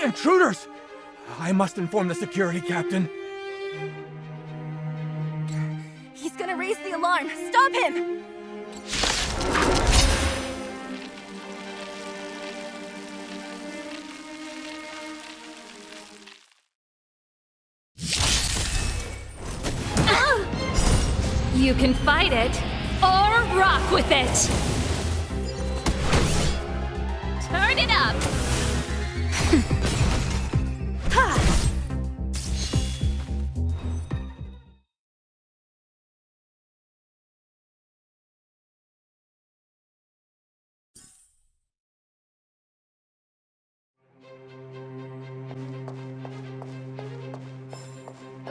Intruders! I must inform the security captain. He's gonna raise the alarm! Stop him! You can fight it, or rock with it! Turn it up!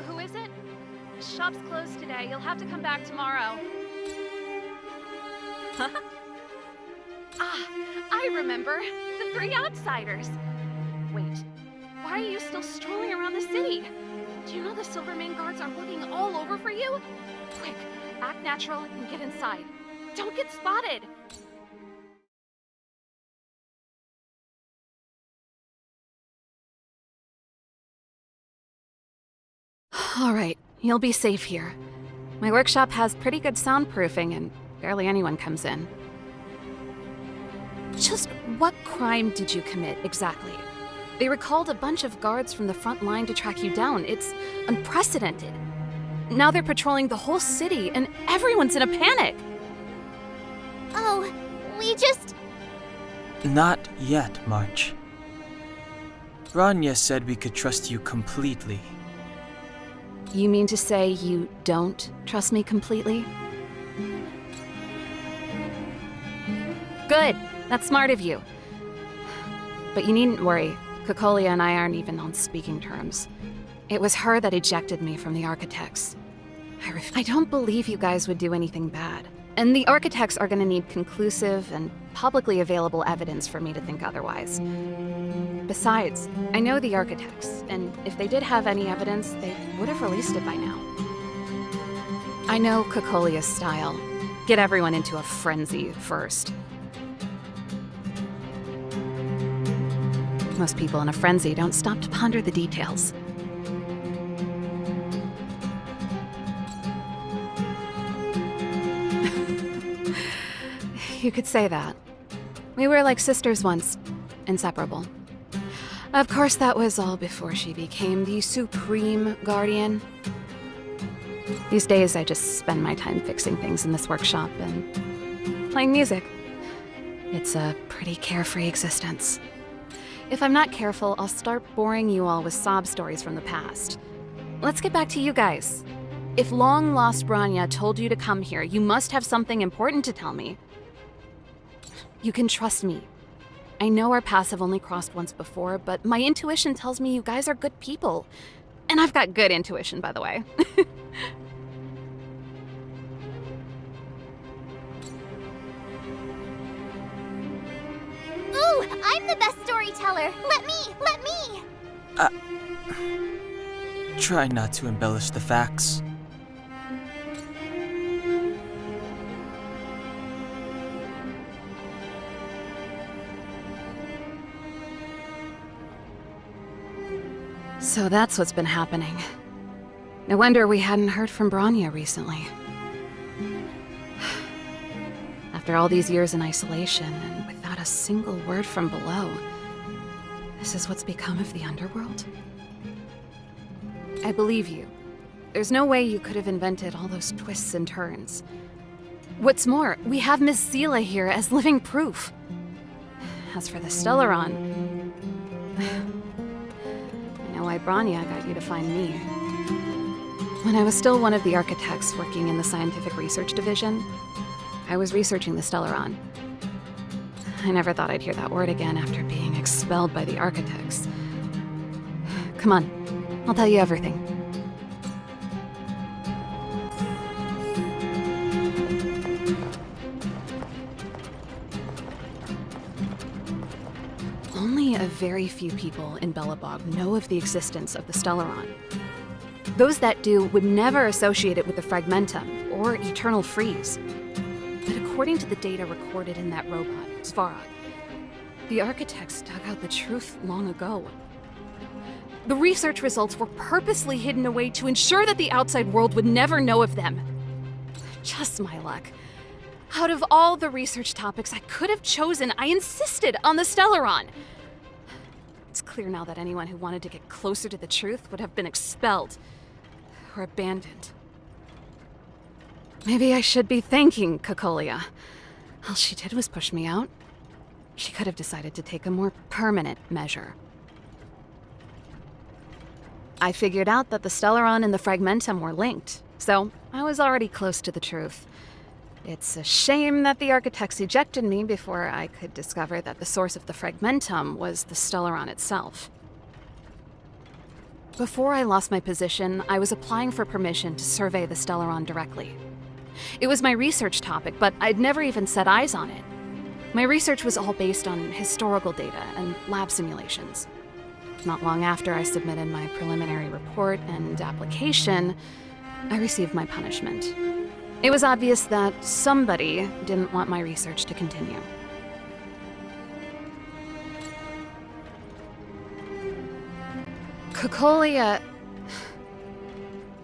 Who is it? Shop's closed today. You'll have to come back tomorrow. I remember. The three outsiders. Wait, why are you still strolling around the city? Do you know the Silvermane guards are looking all over for you? Quick, act natural and get inside. Don't get spotted! Alright, you'll be safe here. My workshop has pretty good soundproofing and barely anyone comes in. Just what crime did you commit, exactly? They recalled a bunch of guards from the front line to track you down. It's unprecedented. Now they're patrolling the whole city and everyone's in a panic! Oh, we just... Not yet, March. Rania said we could trust you completely. You mean to say you don't trust me completely? Good! That's smart of you. But you needn't worry. Kokolia and I aren't even on speaking terms. It was her that ejected me from the Architects. I don't believe you guys would do anything bad. And the Architects are gonna need conclusive and publicly available evidence for me to think otherwise. Besides, I know the Architects, and if they did have any evidence, they would have released it by now. I know Kokolia's style. Get everyone into a frenzy first. Most people in a frenzy don't stop to ponder the details. You could say that. We were like sisters once, inseparable. Of course, that was all before she became the Supreme Guardian. These days, I just spend my time fixing things in this workshop and playing music. It's a pretty carefree existence. If I'm not careful, I'll start boring you all with sob stories from the past. Let's get back to you guys. If long-lost Branya told you to come here, you must have something important to tell me. You can trust me. I know our paths have only crossed once before, but my intuition tells me you guys are good people. And I've got good intuition, by the way. Ooh, I'm the best storyteller! Let me! Try not to embellish the facts. So that's what's been happening. No wonder we hadn't heard from Branya recently. After all these years in isolation and without a single word from below, this is what's become of the underworld? I believe you. There's no way you could have invented all those twists and turns. What's more, we have Miss Zila here as living proof. As for the Stellaron, I know why Branya got you to find me. When I was still one of the architects working in the scientific research division, I was researching the Stellaron. I never thought I'd hear that word again after being expelled by the architects. Come on, I'll tell you everything. Only a very few people in Belobog know of the existence of the Stellaron. Those that do would never associate it with the Fragmentum or Eternal Freeze. But according to the data recorded in that robot, Svarog, the architects dug out the truth long ago. The research results were purposely hidden away to ensure that the outside world would never know of them. Just my luck. Out of all the research topics I could have chosen, I insisted on the Stellaron. It's clear now that anyone who wanted to get closer to the truth would have been expelled or abandoned. Maybe I should be thanking Cocolia. All she did was push me out. She could have decided to take a more permanent measure. I figured out that the Stellaron and the Fragmentum were linked, so I was already close to the truth. It's a shame that the architects ejected me before I could discover that the source of the Fragmentum was the Stellaron itself. Before I lost my position, I was applying for permission to survey the Stellaron directly. It was my research topic, but I'd never even set eyes on it. My research was all based on historical data and lab simulations. Not long after I submitted my preliminary report and application, I received my punishment. It was obvious that somebody didn't want my research to continue. Cocolia...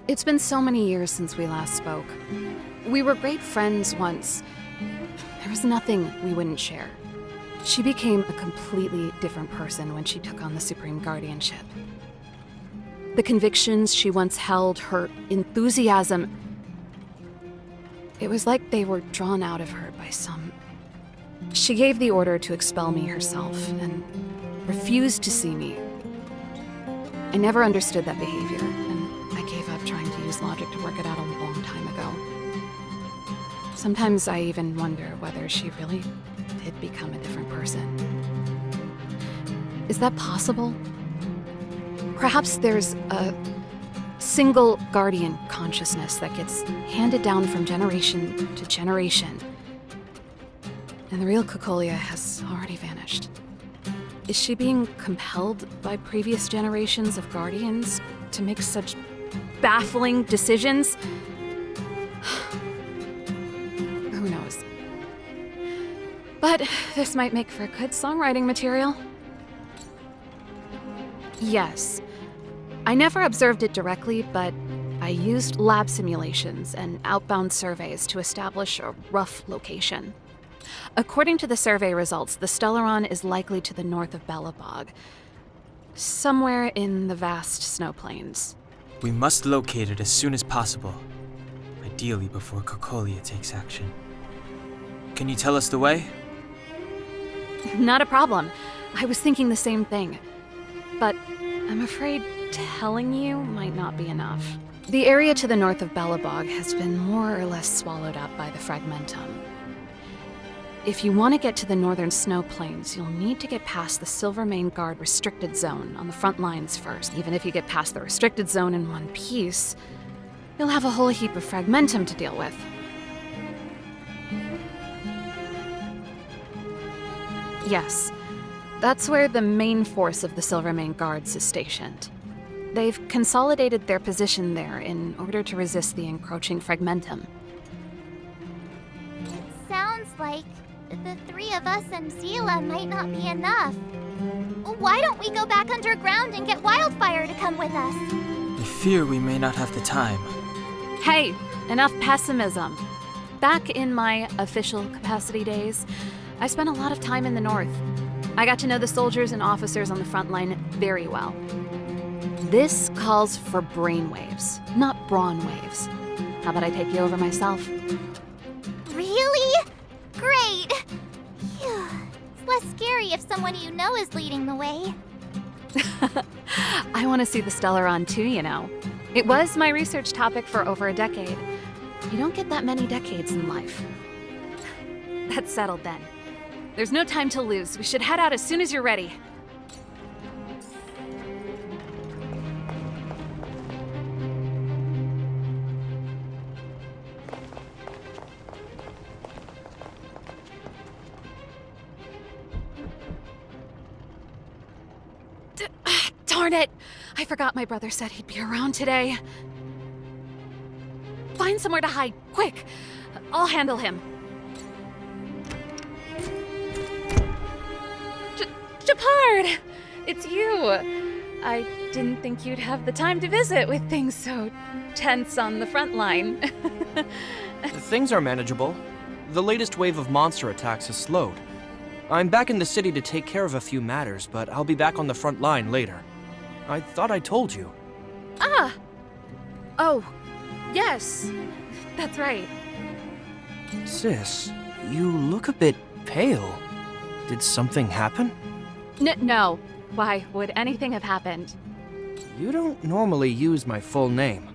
It's been so many years since we last spoke. We were great friends once. There was nothing we wouldn't share. She became a completely different person when she took on the Supreme Guardianship. The convictions she once held, her enthusiasm, it was like they were drawn out of her by some... She gave the order to expel me herself and refused to see me. I never understood that behavior, and I gave up trying to use logic to work it out a long time ago. Sometimes I even wonder whether she really did become a different person. Is that possible? Perhaps there's a single guardian consciousness that gets handed down from generation to generation, and the real Cocolia has already vanished. Is she being compelled by previous generations of guardians to make such baffling decisions? Who knows? But this might make for good songwriting material. Yes. I never observed it directly, but I used lab simulations and outbound surveys to establish a rough location. According to the survey results, the Stellaron is likely to the north of Belobog, somewhere in the vast snow plains. We must locate it as soon as possible, ideally before Cocolia takes action. Can you tell us the way? Not a problem. I was thinking the same thing. But I'm afraid telling you might not be enough. The area to the north of Belobog has been more or less swallowed up by the Fragmentum. If you want to get to the northern snow plains, you'll need to get past the Silvermane Guard restricted zone on the front lines first. Even if you get past the restricted zone in one piece, you'll have a whole heap of Fragmentum to deal with. Yes, that's where the main force of the Silvermane Guards is stationed. They've consolidated their position there in order to resist the encroaching Fragmentum. It sounds like the three of us and Zila might not be enough. Why don't we go back underground and get Wildfire to come with us? I fear we may not have the time. Hey, enough pessimism. Back in my official capacity days, I spent a lot of time in the north. I got to know the soldiers and officers on the front line very well. This calls for brainwaves, not brawn waves. How about I take you over myself? Really? Great! Phew. It's less scary if someone you know is leading the way. I want to see the Stellaron too, you know. It was my research topic for over a decade. You don't get that many decades in life. That's settled then. There's no time to lose. We should head out as soon as you're ready. Darn it! I forgot my brother said he'd be around today. Find somewhere to hide, quick! I'll handle him. Japard! It's you! I didn't think you'd have the time to visit with things so tense on the front line. Things are manageable. The latest wave of monster attacks has slowed. I'm back in the city to take care of a few matters, but I'll be back on the front line later. I thought I told you. Ah! Oh, yes. That's right. Sis, you look a bit pale. Did something happen? No. Why would anything have happened? You don't normally use my full name.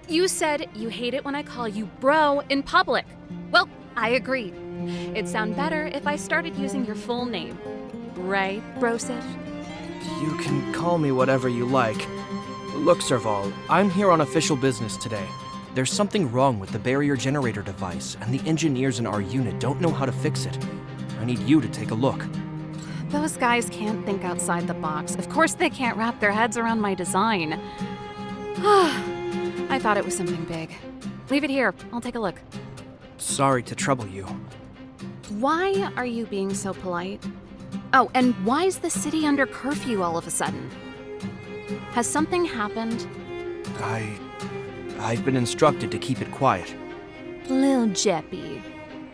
You said you hate it when I call you bro in public. Well, I agree. It'd sound better if I started using your full name. Right, Brosif? You can call me whatever you like. Look, Serval, I'm here on official business today. There's something wrong with the barrier generator device, and the engineers in our unit don't know how to fix it. I need you to take a look. Those guys can't think outside the box. Of course they can't wrap their heads around my design. I thought it was something big. Leave it here. I'll take a look. Sorry to trouble you. Why are you being so polite? Oh, and why is the city under curfew all of a sudden? Has something happened? I've been instructed to keep it quiet. Lil Jeppy.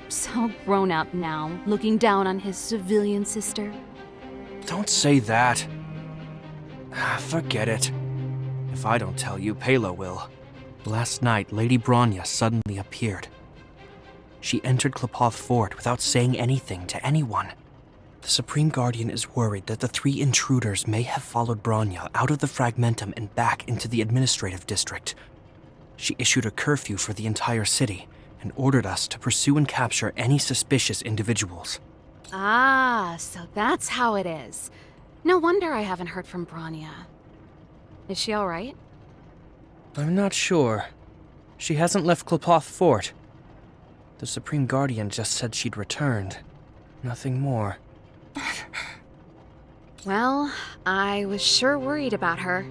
So grown up now, looking down on his civilian sister. Don't say that. Forget it. If I don't tell you, Palo will. Last night, Lady Bronya suddenly appeared. She entered Klepoth Fort without saying anything to anyone. The Supreme Guardian is worried that the 3 intruders may have followed Bronya out of the Fragmentum and back into the administrative district. She issued a curfew for the entire city and ordered us to pursue and capture any suspicious individuals. Ah, so that's how it is. No wonder I haven't heard from Bronya. Is she all right? I'm not sure. She hasn't left Klepoth Fort. The Supreme Guardian just said she'd returned. Nothing more. Well, I was sure worried about her.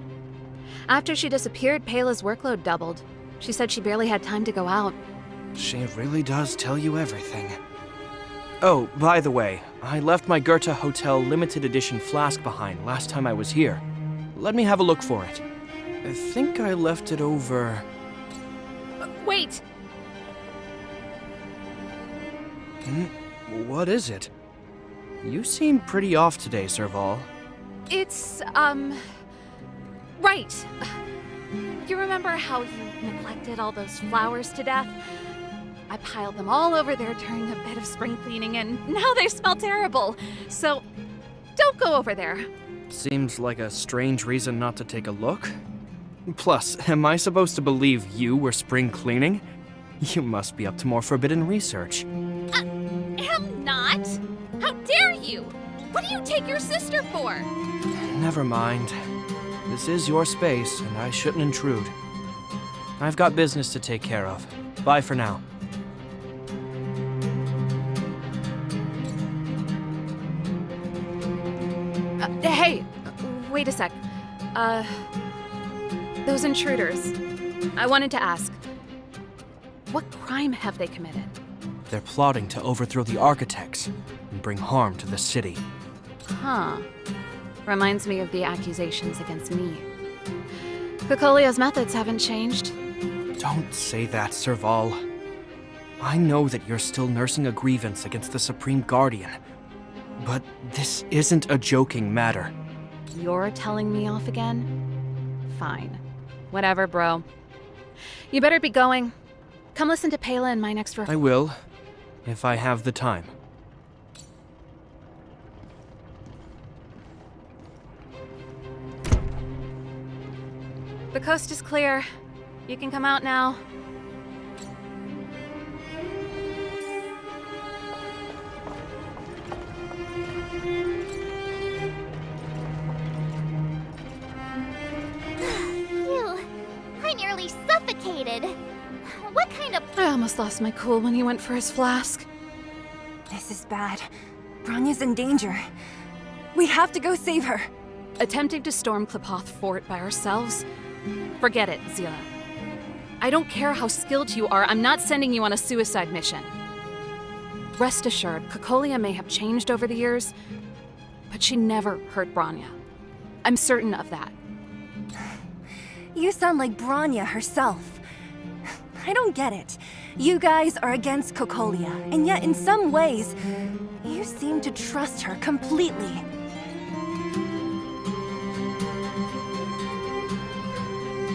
After she disappeared, Pela's workload doubled. She said she barely had time to go out. She really does tell you everything. Oh, by the way, I left my Goethe Hotel limited edition flask behind last time I was here. Let me have a look for it. I think I left it over... Wait! What is it? You seem pretty off today, Serval. It's, right. You remember how you neglected all those flowers to death? I piled them all over there during a bit of spring cleaning, and now they smell terrible. So, don't go over there. Seems like a strange reason not to take a look. Plus, am I supposed to believe you were spring cleaning? You must be up to more forbidden research. Am not! How dare you! What do you take your sister for? Never mind. This is your space, and I shouldn't intrude. I've got business to take care of. Bye for now. Hey! Wait a sec. Those intruders. I wanted to ask, what crime have they committed? They're plotting to overthrow the architects and bring harm to the city. Huh. Reminds me of the accusations against me. Cocolia's methods haven't changed. Don't say that, Serval. I know that you're still nursing a grievance against the Supreme Guardian, but this isn't a joking matter. You're telling me off again? Fine. Whatever, bro. You better be going. Come listen to Pela in my next I will, if I have the time. The coast is clear. You can come out now. Phew, I nearly suffocated. What kind of... I almost lost my cool when he went for his flask. This is bad. Bronya's in danger. We have to go save her. Attempting to storm Klepoth Fort by ourselves? Forget it, Zila. I don't care how skilled you are, I'm not sending you on a suicide mission. Rest assured, Cocolia may have changed over the years, but she never hurt Bronya. I'm certain of that. You sound like Bronya herself. I don't get it. You guys are against Cocolia, and yet in some ways, you seem to trust her completely.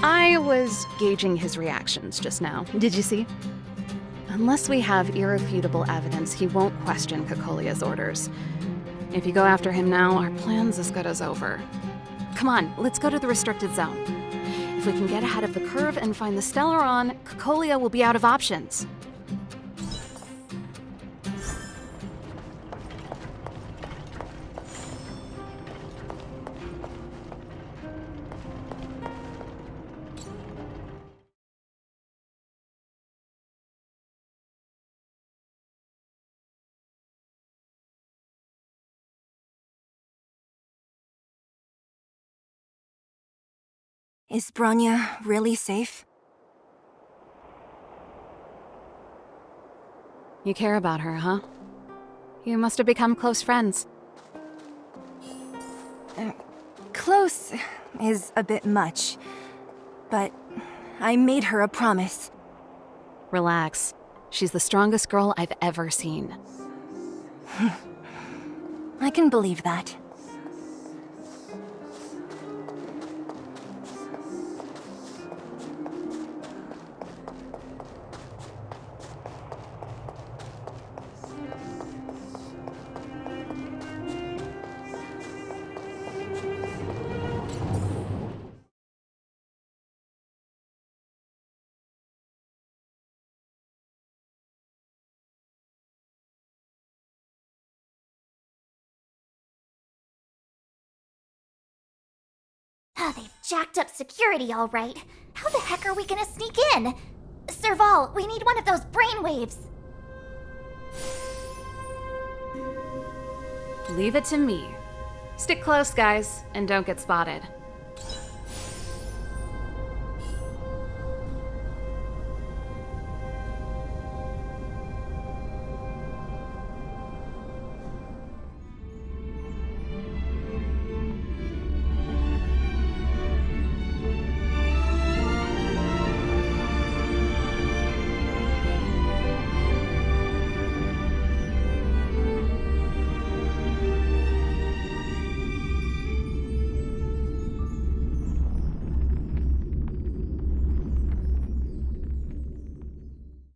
I was gauging his reactions just now. Did you see? Unless we have irrefutable evidence, he won't question Cocolia's orders. If you go after him now, our plan's as good as over. Come on, let's go to the restricted zone. If we can get ahead of the curve and find the Stellaron, Cocolia will be out of options. Is Bronya really safe? You care about her, huh? You must have become close friends. Close is a bit much, but I made her a promise. Relax. She's the strongest girl I've ever seen. I can believe that. Oh, they've jacked up security all right. How the heck are we gonna sneak in? Serval, we need one of those brainwaves. Leave it to me. Stick close, guys, and don't get spotted.